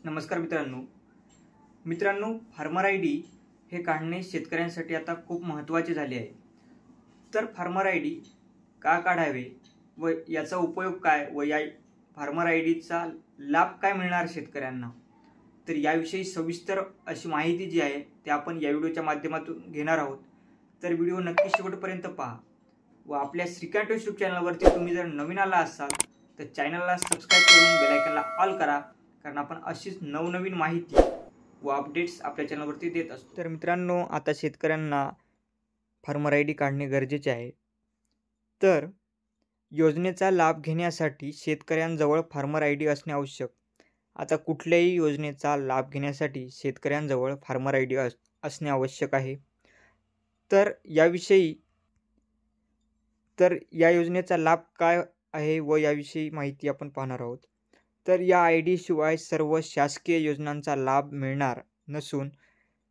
नमस्कार मित्रांनो, farmer I D हे काढणे शेतकऱ्यांसाठी आता खूप महत्त्वाचे झाले आहे। तर फार्मर आय डी का काढावे व याचा उपयोग काय व या फार्मर आय डीचा लाभ काय मिळणार शेतकऱ्यांना, तर याविषयी सविस्तर अशी माहिती जी आहे ते आपण या व्हिडिओच्या माध्यमातून घेणार आहोत। तर व्हिडिओ नक्की शेवटपर्यंत पहा व आपल्या श्रीकांत यूट्यूब चॅनलवरती तुम्ही जर नवीन आला असाल तर चॅनलला सबस्क्राइब करून बेल आयकॉनला ऑल करा, कारण आपण अशीच नवनवीन माहिती व अपडेट्स आपल्या चॅनलवरती देत असतो। तर मित्रांनो, आता शेतकऱ्यांना फार्मर आय डी काढणे गरजेचे आहे। तर योजनेचा लाभ घेण्यासाठी शेतकऱ्यांजवळ फार्मर आय डी असणे आवश्यक। आता कुठल्याही योजनेचा लाभ घेण्यासाठी शेतकऱ्यांजवळ फार्मर आय डी असणे आवश्यक आहे। तर या योजनेचा लाभ काय आहे व याविषयी माहिती आपण पाहणार आहोत। तर या आय डी शिवाय सर्व शासकीय योजनांचा लाभ मिळणार नसून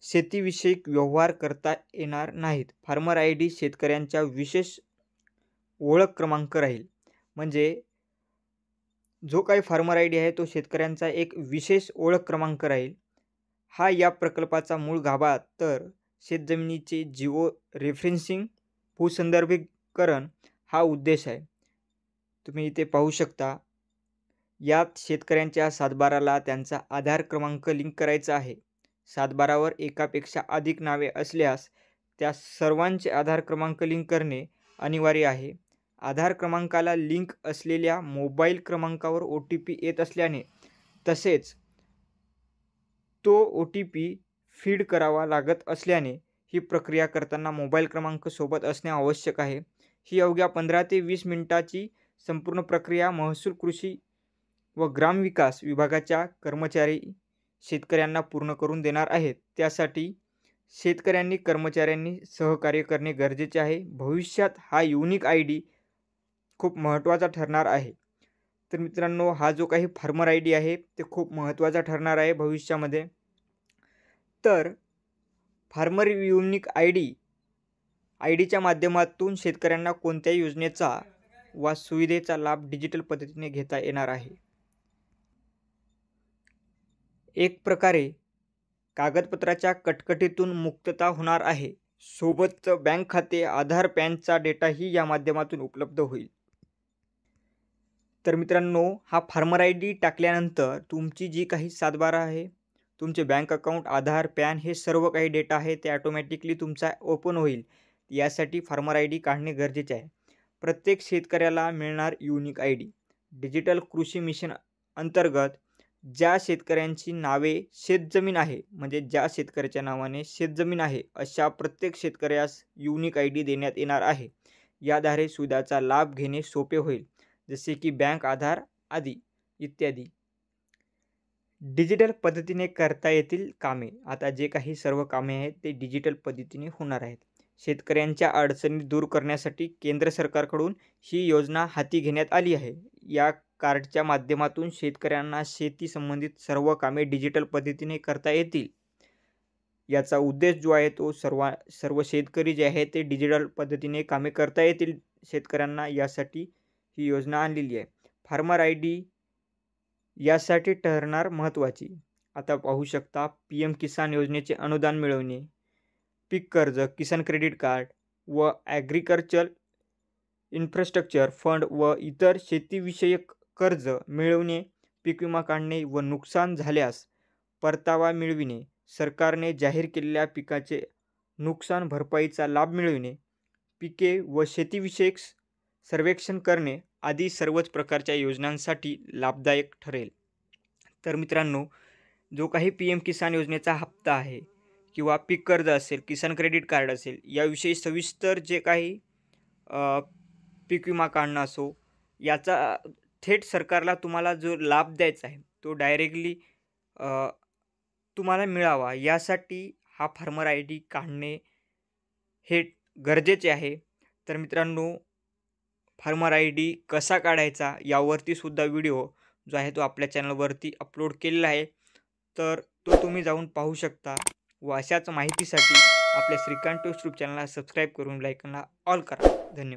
शेतीविषयक व्यवहार करता येणार नाहीत। फार्मर आय डी शेतकऱ्यांच्या विशेष ओळख क्रमांक राहील। म्हणजे जो काही फार्मर आय डी आहे तो शेतकऱ्यांचा एक विशेष ओळख क्रमांक राहील। हा या प्रकल्पाचा मूळ गाभा तर शेतजमिनीचे जिओ रेफरेन्सिंग भूसंदर्भीकरण हा उद्देश आहे। तुम्ही इथे पाहू शकता, यात शेतकऱ्यांच्या सातबाराला त्यांचा आधार क्रमांक लिंक करायचा आहे। सातबारावर एकापेक्षा अधिक नावे असल्यास त्या सर्वांचे आधार क्रमांक लिंक करणे अनिवार्य आहे। आधार क्रमांकाला लिंक असलेल्या मोबाईल क्रमांकावर OTP येत असल्याने तसेच तो OTP फीड करावा लागत असल्याने ही प्रक्रिया करताना मोबाईल क्रमांक सोबत असणे आवश्यक आहे। ही अवघ्या 15 ते 20 मिनिटाची संपूर्ण प्रक्रिया महसूल, कृषी व ग्रामविकास विभागाच्या कर्मचारी शेतकऱ्यांना पूर्ण करून देणार आहेत। त्यासाठी शेतकऱ्यांनी कर्मचाऱ्यांनी सहकार्य करणे गरजेचे आहे। भविष्यात हा युनिक आय डी खूप महत्त्वाचा ठरणार आहे। तर मित्रांनो, हा जो काही फार्मर आय डी आहे ते खूप महत्त्वाचा ठरणार आहे भविष्यामध्ये। तर फार्मर युनिक आय डीच्या माध्यमातून शेतकऱ्यांना कोणत्याही योजनेचा वा सुविधेचा लाभ डिजिटल पद्धतीने घेता येणार आहे। एक प्रकारे कागदपत्राच्या कटकटीतून मुक्तता होणार आहे। सोबत बँक खाते, आधार, पॅनचा डेटाही या माध्यमातून उपलब्ध होईल। तर मित्रांनो, हा फार्मर आय डी टाकल्यानंतर तुमची जी काही सातबारा आहे, तुमचे बँक अकाउंट, आधार, पॅन हे सर्व काही डेटा आहे ते ऑटोमॅटिकली तुमचा ओपन होईल। यासाठी फार्मर आय डी काढणे गरजेचे आहे। प्रत्येक शेतकऱ्याला मिळणार युनिक आय डी। डिजिटल कृषी मिशन अंतर्गत ज्या शेतकऱ्यांची नावे शेतजमीन आहे, म्हणजे ज्या शेतकऱ्याच्या नावाने शेतजमीन आहे, अशा प्रत्येक शेतकऱ्यास युनिक आय डी देण्यात येणार आहे। याद्वारे सुविधाचा लाभ घेणे सोपे होईल, जसे की बँक, आधार आदी इत्यादी डिजिटल पद्धतीने करता येतील कामे। आता जे काही सर्व कामे आहेत ते डिजिटल पद्धतीने होणार आहेत। शेतकऱ्यांच्या अडचणी दूर करण्यासाठी केंद्र सरकारकडून ही योजना हाती घेण्यात आली आहे। या कार्डच्या माध्यमातून शेतकऱ्यांना शेती संबंधित सर्व कामे डिजिटल पद्धतीने करता येतील। याचा उद्देश जो आहे तो सर्व शेतकरी जे आहे ते डिजिटल पद्धतीने कामे करता येतील शेतकऱ्यांना, यासाठी ही योजना आणलेली आहे। फार्मर आय डी यासाठी ठरणार महत्त्वाची। आता पाहू शकता, PM किसान योजनेचे अनुदान मिळवणे, पीक कर्ज, किसान क्रेडिट कार्ड व ॲग्रिकल्चर इन्फ्रास्ट्रक्चर फंड व इतर शेतीविषयक कर्ज मिळवणे, पीक विमा काढणे व नुकसान झाल्यास परतावा मिळविणे, सरकारने जाहीर केलेल्या पिकाचे नुकसान भरपाईचा लाभ मिळविणे, पिके व शेतीविषयक सर्वेक्षण करणे आदी सर्वच प्रकारच्या योजनांसाठी लाभदायक ठरेल। तर मित्रांनो, जो काही PM किसान योजनेचा हप्ता आहे किंवा पीक कर्ज असेल, किसान क्रेडिट कार्ड असेल, याविषयी सविस्तर जे काही पीक विमा काढणं असो, याचा थेट सरकारला तुम्हाला जो लाभ द्यायचा आहे तो डायरेक्टली तुम्हाला मिळावा, यासाठी हा फार्मर आय डी काढणे हे गरजेचे आहे। तर मित्रांनो, फार्मर आय डी कसा काढायचा यावरती सुद्धा व्हिडिओ जो आहे तो आपल्या चॅनलवरती अपलोड केलेला आहे, तर तो तुम्ही जाऊन पाहू शकता। व अशाच माहितीसाठी आपल्या श्रीकांत यूट्यूब चॅनलला सबस्क्राईब करून लाईकला ऑल करा। धन्यवाद।